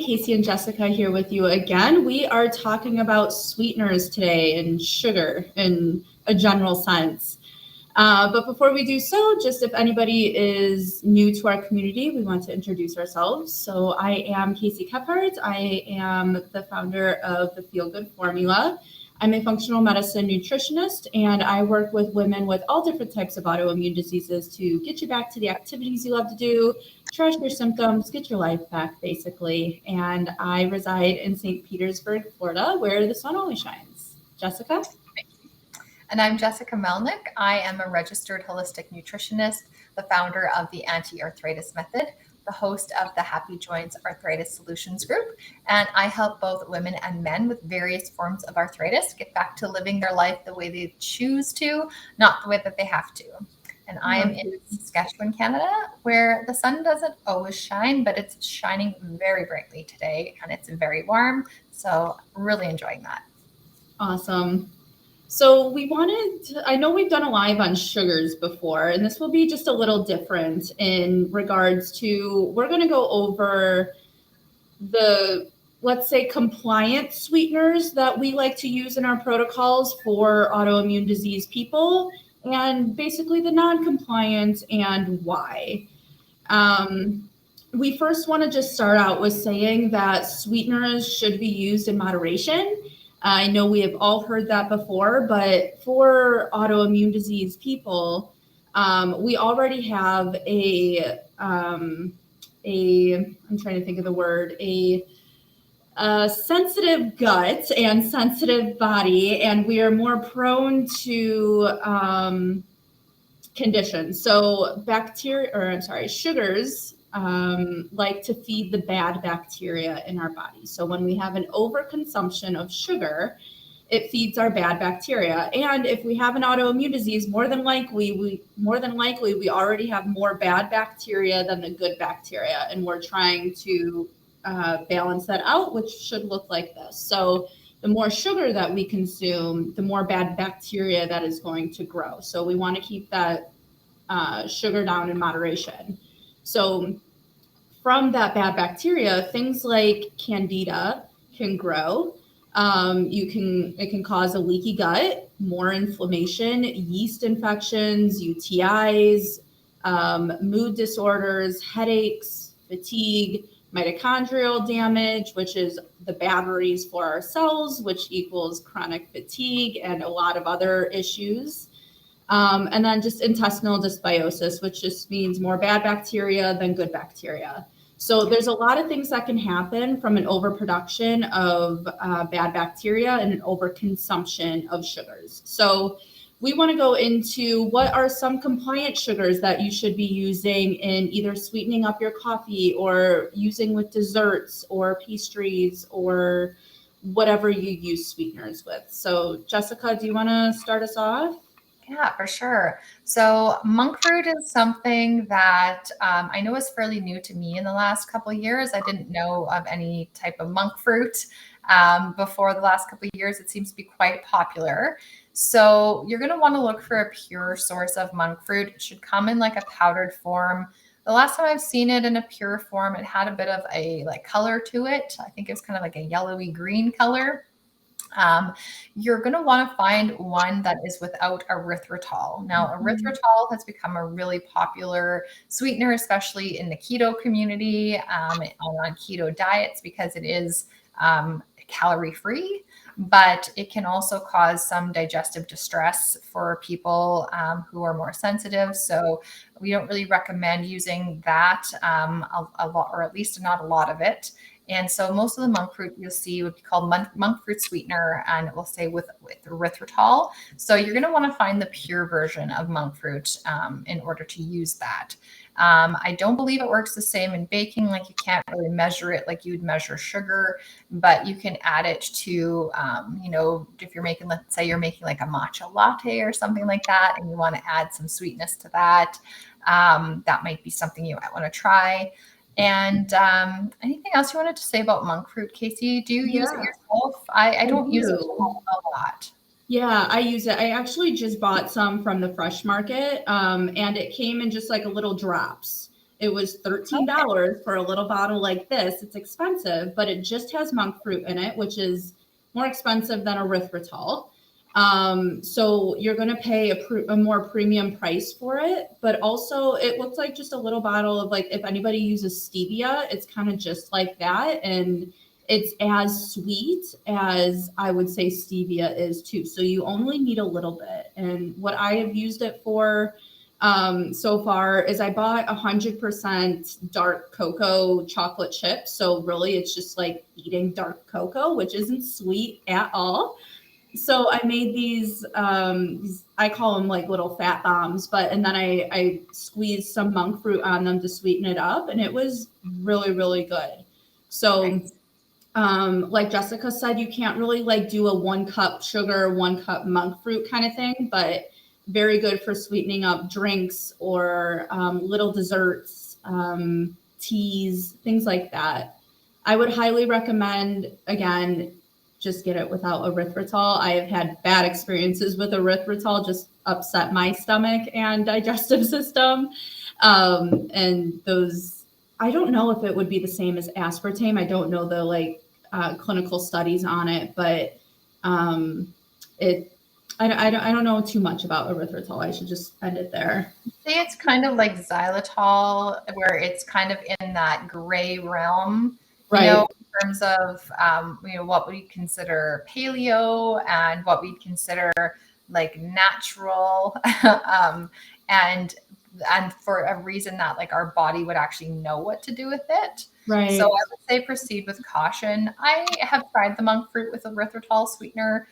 Casey and Jessica here with you again. We are talking about sweeteners today and sugar in a general sense. But before we do so, just if anybody is new to our community, we want to introduce ourselves. So I am Casey Kephart. I am the founder of the Feel Good Formula. I'm a functional medicine nutritionist, and I work with women with all different types of autoimmune diseases to get you back to the activities you love to do, trash your symptoms, get your life back, basically. And I reside in St. Petersburg, Florida, where the sun always shines. Jessica? And I'm Jessica Melnick. I am a registered holistic nutritionist, the founder of the Anti-Arthritis Method, the host of the Happy Joints Arthritis Solutions Group, and I help both women and men with various forms of arthritis get back to living their life the way they choose to, not the way that they have to. And I am in Saskatchewan, Canada, where the sun doesn't always shine, but it's shining very brightly today, and it's very warm, so really enjoying that. Awesome. So I know we've done a live on sugars before, and this will be just a little different in regards to, we're going to go over the, let's say, compliant sweeteners that we like to use in our protocols for autoimmune disease people, and basically the non-compliant and why. We first want to just start out with saying that sweeteners should be used in moderation. I know we have all heard that before, but for autoimmune disease people, we already have I'm trying to think of the word, a sensitive gut and sensitive body, and we are more prone to conditions. So sugars like to feed the bad bacteria in our body. So when we have an overconsumption of sugar, it feeds our bad bacteria. And if we have an autoimmune disease, more than likely we already have more bad bacteria than the good bacteria, and we're trying to balance that out, which should look like this. So the more sugar that we consume, the more bad bacteria that is going to grow. So we want to keep that sugar down in moderation. So from that bad bacteria, things like candida can grow. It can cause a leaky gut, more inflammation, yeast infections, UTIs, mood disorders, headaches, fatigue, mitochondrial damage, which is the batteries for our cells, which equals chronic fatigue and a lot of other issues. And then just intestinal dysbiosis, which just means more bad bacteria than good bacteria. So there's a lot of things that can happen from an overproduction of bad bacteria and an overconsumption of sugars. So we want to go into what are some compliant sugars that you should be using in either sweetening up your coffee or using with desserts or pastries or whatever you use sweeteners with. So Jessica, do you want to start us off? Yeah, for sure. So monk fruit is something that I know is fairly new to me in the last couple of years. I didn't know of any type of monk fruit before the last couple of years. It seems to be quite popular. So you're going to want to look for a pure source of monk fruit. It should come in like a powdered form. The last time I've seen it in a pure form, it had a bit of a color to it. I think it was kind of like a yellowy green color. You're going to want to find one that is without erythritol. Now, erythritol has become a really popular sweetener, especially in the keto community, on keto diets, because it is calorie free, but it can also cause some digestive distress for people who are more sensitive. So we don't really recommend using that a lot, or at least not a lot of it. And so most of the monk fruit you'll see would be called monk fruit sweetener, and it will say with erythritol. So you're going to want to find the pure version of monk fruit in order to use that. I don't believe it works the same in baking. Like, you can't really measure it like you'd measure sugar, but you can add it to, if you're making, let's say you're making like a matcha latte or something like that, and you want to add some sweetness to that, that might be something you might want to try. And anything else you wanted to say about monk fruit, Casey? Do you use it yourself? I don't use it a lot. Yeah, I use it. I actually just bought some from the fresh market, and it came in just like a little drops. It was $13 for a little bottle like this. It's expensive, but it just has monk fruit in it, which is more expensive than erythritol. So you're going to pay a more premium price for it, but also it looks like just a little bottle of, like, if anybody uses stevia, it's kind of just like that. And it's as sweet as I would say stevia is too. So you only need a little bit. And what I have used it for so far is I bought 100% dark cocoa chocolate chips. So really it's just like eating dark cocoa, which isn't sweet at all. So I made these I call them like little fat bombs, and then I squeezed some monk fruit on them to sweeten it up, and it was really, really good. So Nice. like Jessica said, you can't really like do a 1 cup sugar, 1 cup monk fruit kind of thing, but very good for sweetening up drinks or little desserts, teas, things like that. I would highly recommend, again, just get it without erythritol. I have had bad experiences with erythritol, just upset my stomach and digestive system. And those, I don't know if it would be the same as aspartame. I don't know the like clinical studies on it, but it, I don't know too much about erythritol. I should just end it there. Say it's kind of like xylitol, where it's kind of in that gray realm, Right. in terms of, what we consider paleo and what we consider like natural, and for a reason that like our body would actually know what to do with it. Right. So I would say proceed with caution. I have tried the monk fruit with erythritol sweetener.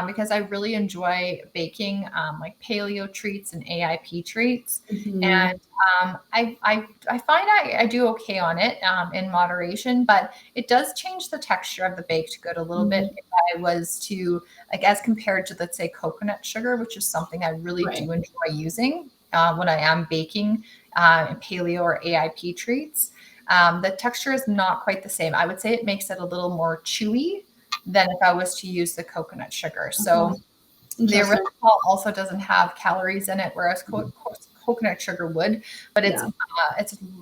Because I really enjoy baking like paleo treats and AIP treats. Mhm. And I find I do okay on it in moderation, but it does change the texture of the baked good a little bit if I was to, like, as compared to, let's say, coconut sugar, which is something I really do enjoy using when I am baking paleo or AIP treats. The texture is not quite the same. I would say it makes it a little more chewy than if I was to use the coconut sugar. So the erythritol also doesn't have calories in it, whereas coconut sugar would, but it's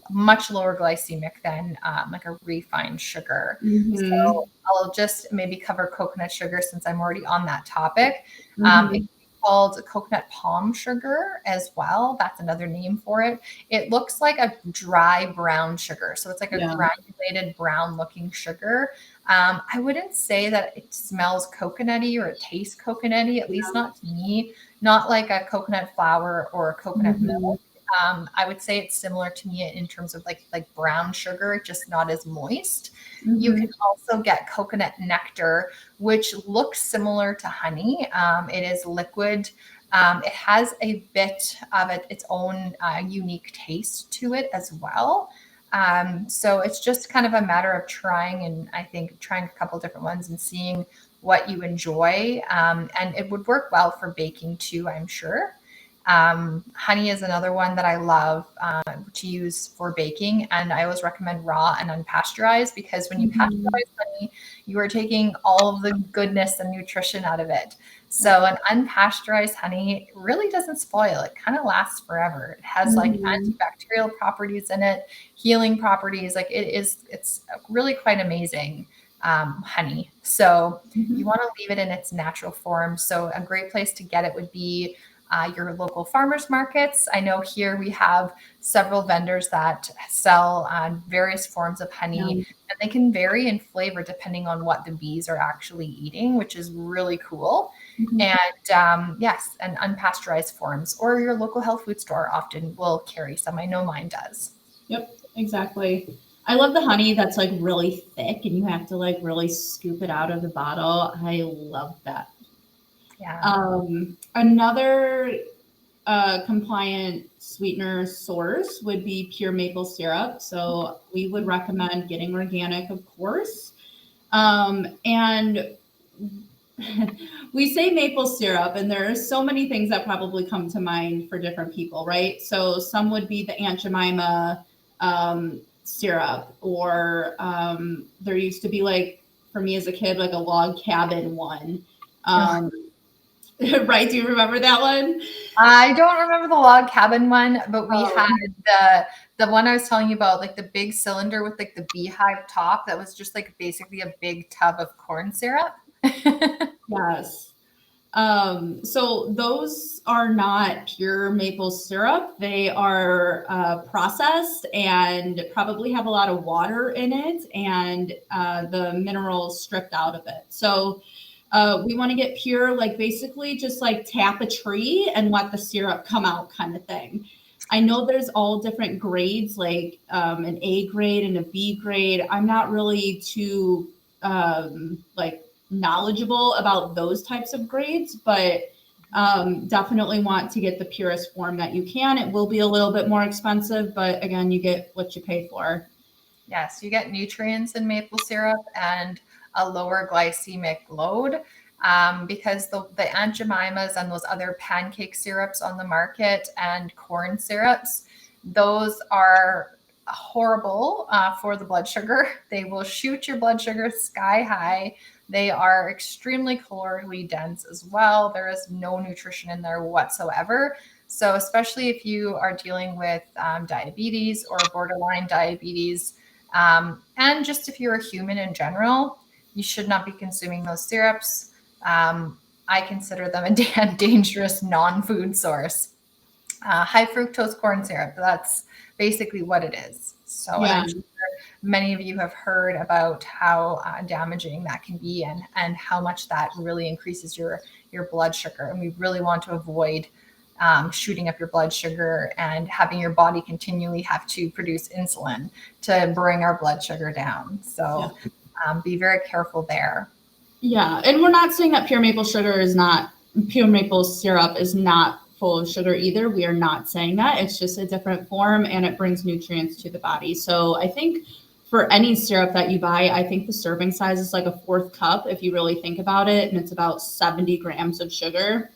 much lower glycemic than like a refined sugar. So I'll just maybe cover coconut sugar since I'm already on that topic. It's called coconut palm sugar as well. That's another name for it. It looks like a dry brown sugar. So it's like a granulated brown looking sugar. I wouldn't say that it smells coconutty or it tastes coconutty, at least not to me, not like a coconut flour or a coconut milk. I would say it's similar to me in terms of like brown sugar, just not as moist. You can also get coconut nectar, which looks similar to honey. It is liquid. It has a bit of its own unique taste to it as well. So it's just kind of a matter of trying, and I think trying a couple different ones and seeing what you enjoy. And it would work well for baking too, I'm sure. Honey is another one that I love to use for baking. And I always recommend raw and unpasteurized, because when you pasteurize honey, you are taking all of the goodness and nutrition out of it. So an unpasteurized honey really doesn't spoil. It kind of lasts forever. It has like antibacterial properties in it, healing properties. Like it's really quite amazing honey. So you want to leave it in its natural form. So a great place to get it would be your local farmers markets. I know here we have several vendors that sell various forms of honey, and they can vary in flavor depending on what the bees are actually eating, which is really cool. And yes, and unpasteurized forms, or your local health food store often will carry some. I know mine does. Yep, exactly. I love the honey that's like really thick and you have to like really scoop it out of the bottle. I love that. Yeah. Another compliant sweetener source would be pure maple syrup. So we would recommend getting organic, of course. And we say maple syrup, and there are so many things that probably come to mind for different people, right? So some would be the Aunt Jemima syrup, or there used to be, like, for me as a kid, like a log cabin one. Right? Do you remember that one? I don't remember the log cabin one, but we Oh, had the one I was telling you about, like the big cylinder with like the beehive top that was just like basically a big tub of corn syrup. yes. So those are not pure maple syrup. They are processed and probably have a lot of water in it and the minerals stripped out of it. So we want to get pure, like basically just like tap a tree and let the syrup come out kind of thing. I know there's all different grades, like an A grade and a B grade. I'm not really too like knowledgeable about those types of grades, but definitely want to get the purest form that you can. It will be a little bit more expensive, but again, you get what you pay for. Yes, you get nutrients in maple syrup and a lower glycemic load, because the Aunt Jemimas and those other pancake syrups on the market and corn syrups, those are horrible for the blood sugar. They will shoot your blood sugar sky high. They are extremely calorically dense as well. There is no nutrition in there whatsoever. So, especially if you are dealing with diabetes or borderline diabetes, and just if you're a human in general, you should not be consuming those syrups. I consider them a dangerous non-food source. High fructose corn syrup, that's basically what it is. So, and Yeah. I'm sure many of you have heard about how damaging that can be, and how much that really increases your blood sugar. And we really want to avoid shooting up your blood sugar and having your body continually have to produce insulin to bring our blood sugar down. Yeah. So be very careful there. Yeah. And we're not saying that pure maple syrup is not full of sugar either. We are not saying that. It's just a different form and it brings nutrients to the body. So I think for any syrup that you buy, I think the serving size is like a fourth cup if you really think about it. And it's about 70 grams of sugar.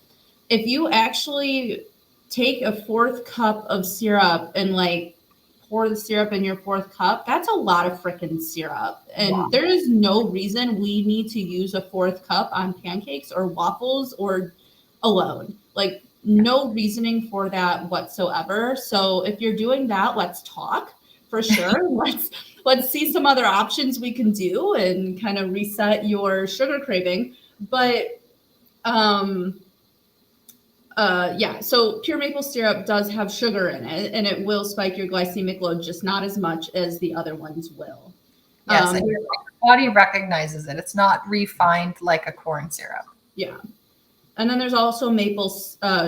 If you actually take a fourth cup of syrup and like pour the syrup in your fourth cup, that's a lot of freaking syrup. Wow. And there is no reason we need to use a fourth cup on pancakes or waffles or alone. Like, no reasoning for that whatsoever. So if you're doing that, let's talk for sure. Let's see some other options we can do and kind of reset your sugar craving. But um yeah, so pure maple syrup does have sugar in it, and it will spike your glycemic load, just not as much as the other ones will. Yes, and your body recognizes it. It's not refined like a corn syrup. Yeah, and then there's also maple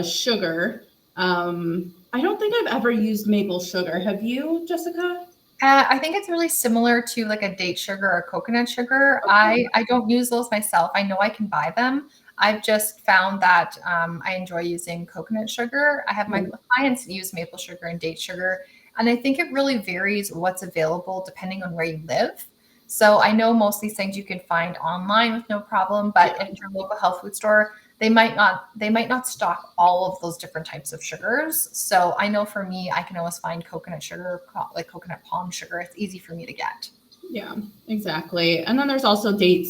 sugar. I don't think I've ever used maple sugar. Have you, Jessica? I think it's really similar to like a date sugar or coconut sugar. I don't use those myself. I know I can buy them. I've just found that I enjoy using coconut sugar. I have my clients use maple sugar and date sugar, and I think it really varies what's available depending on where you live. So I know most of these things you can find online with no problem, but at your local health food store, they might not stock all of those different types of sugars. So I know for me, I can always find coconut sugar, like coconut palm sugar. It's easy for me to get. Yeah, exactly. And then there's also date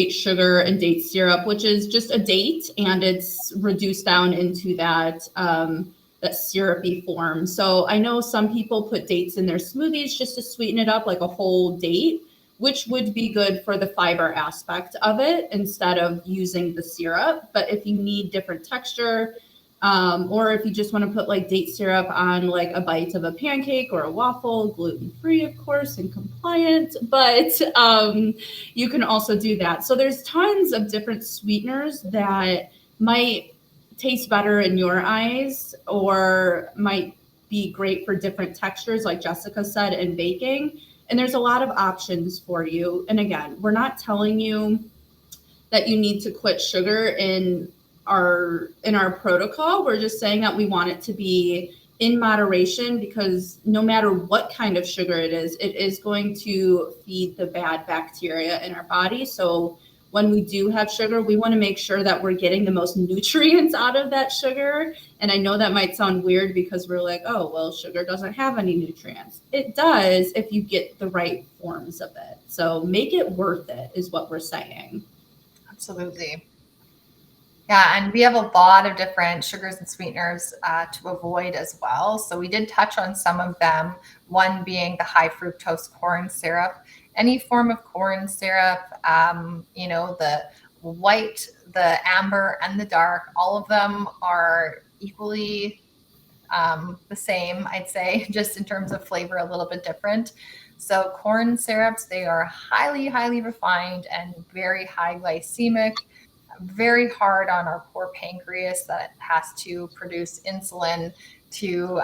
sugar and date syrup, which is just a date and it's reduced down into that syrupy form. So I know some people put dates in their smoothies just to sweeten it up, like a whole date, which would be good for the fiber aspect of it instead of using the syrup. But if you need different texture, or if you just want to put like date syrup on like a bite of a pancake or a waffle, gluten free, of course, and compliant, but you can also do that. So there's tons of different sweeteners that might taste better in your eyes or might be great for different textures, like Jessica said, in baking. And there's a lot of options for you. And again, we're not telling you that you need to quit sugar in our protocol. We're just saying that we want it to be in moderation because no matter what kind of sugar it is going to feed the bad bacteria in our body. So when we do have sugar, we want to make sure that we're getting the most nutrients out of that sugar. And I know that might sound weird because we're like, oh, well, sugar doesn't have any nutrients. It does if you get the right forms of it. So make it worth it is what we're saying. Absolutely. Yeah, and we have a lot of different sugars and sweeteners to avoid as well. So we did touch on some of them, one being the high fructose corn syrup. Any form of corn syrup, the white, the amber, and the dark, all of them are equally the same, I'd say, just in terms of flavor, a little bit different. So corn syrups, they are highly, highly refined and very high glycemic, very hard on our poor pancreas that has to produce insulin to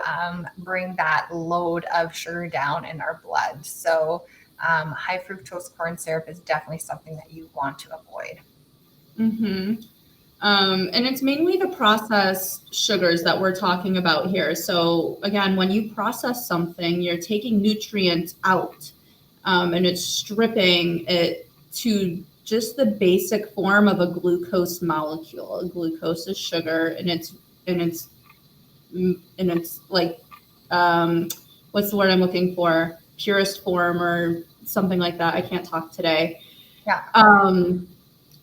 bring that load of sugar down in our blood. So high fructose corn syrup is definitely something that you want to avoid. Mm-hmm. And it's mainly the processed sugars that we're talking about here. So again, when you process something, you're taking nutrients out, and it's stripping it to just the basic form of a glucose molecule. Glucose is sugar, and it's like, what's the word I'm looking for? Purest form or something like that. I can't talk today. Yeah.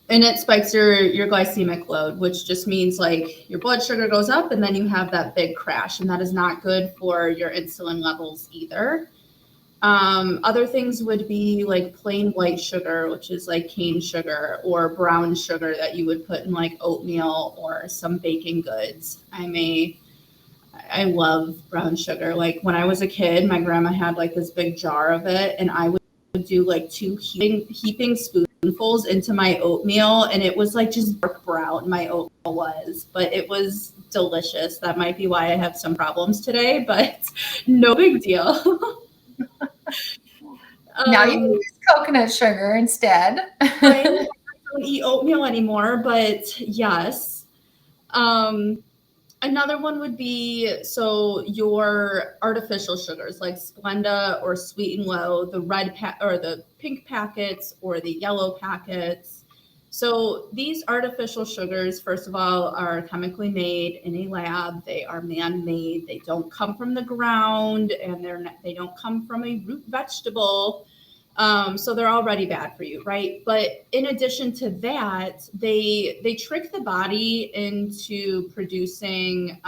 And it spikes your glycemic load, which just means like your blood sugar goes up and then you have that big crash, and that is not good for your insulin levels either. Other things would be like plain white sugar, which is like cane sugar, or brown sugar that you would put in like oatmeal or some baking goods. I love brown sugar. Like when I was a kid, my grandma had like this big jar of it, and I would do like two heaping spoonfuls into my oatmeal, and it was like just dark brown. My oatmeal was, but it was delicious. That might be why I have some problems today, but no big deal. Now you can um, use coconut sugar instead. I don't eat oatmeal anymore, but yes. Um, Another one would be, so your artificial sugars like Splenda or Sweet and Low, the or the pink packets or the yellow packets. So these artificial sugars, first of all, are chemically made in a lab. They are man-made. They don't come from the ground, and they don't come from a root vegetable. So they're already bad for you, right? But in addition to that, they trick the body into producing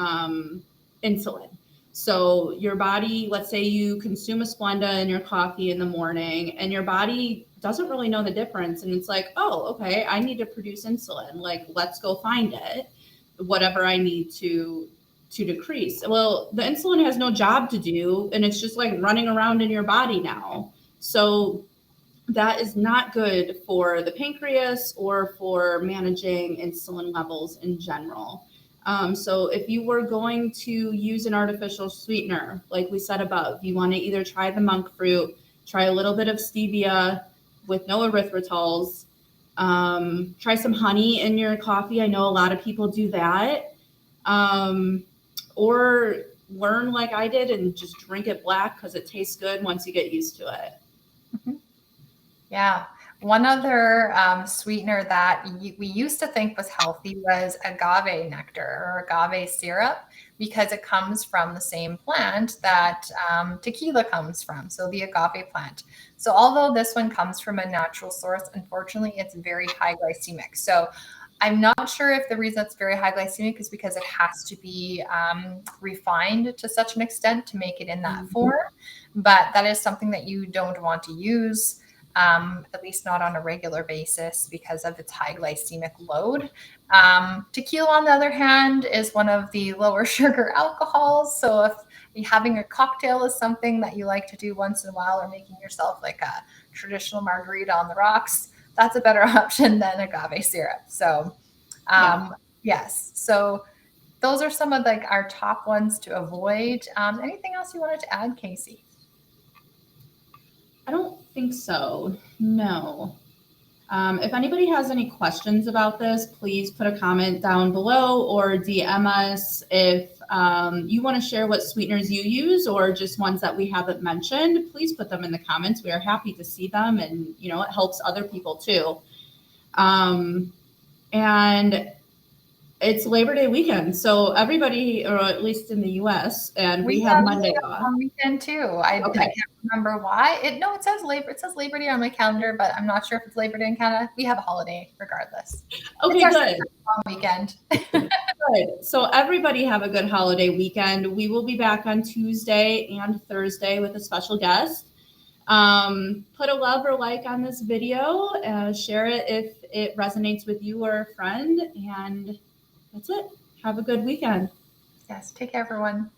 insulin. So your body, let's say you consume a Splenda in your coffee in the morning, and your body doesn't really know the difference, and it's like, oh, okay, I need to produce insulin. Like, let's go find it, whatever I need to decrease. Well, the insulin has no job to do, and it's just like running around in your body now. So that is not good for the pancreas or for managing insulin levels in general. So if you were going to use an artificial sweetener, like we said above, you want to either try the monk fruit, try a little bit of stevia with no erythritols, try some honey in your coffee. I know a lot of people do that. Or learn like I did and just drink it black because it tastes good once you get used to it. Mm-hmm. Yeah. One other sweetener that we used to think was healthy was agave nectar or agave syrup, because it comes from the same plant that tequila comes from. So the agave plant. So although this one comes from a natural source, unfortunately, it's very high glycemic. So I'm not sure if the reason it's very high glycemic is because it has to be refined to such an extent to make it in that form. But that is something that you don't want to use, at least not on a regular basis, because of its high glycemic load. Tequila, on the other hand, is one of the lower sugar alcohols. So if having a cocktail is something that you like to do once in a while, or making yourself like a traditional margarita on the rocks, that's a better option than agave syrup. So, yes. So those are some of like our top ones to avoid. Anything else you wanted to add, Casey? I don't think so. No. If anybody has any questions about this, please put a comment down below or DM us if you want to share what sweeteners you use or just ones that we haven't mentioned. Please put them in the comments. We are happy to see them, and it helps other people too. And It's Labor Day weekend, so everybody, or at least in the U.S., and we We have have Monday a off. long weekend too. I Okay. can't remember why. It says Labor Day on my calendar, but I'm not sure if it's Labor Day in Canada. We have a holiday regardless. It's Okay, our good. long weekend. Good. So everybody have a good holiday weekend. We will be back on Tuesday and Thursday with a special guest. Put a love or like on this video, share it if it resonates with you or a friend, and that's it. Have a good weekend. Yes, take care, everyone.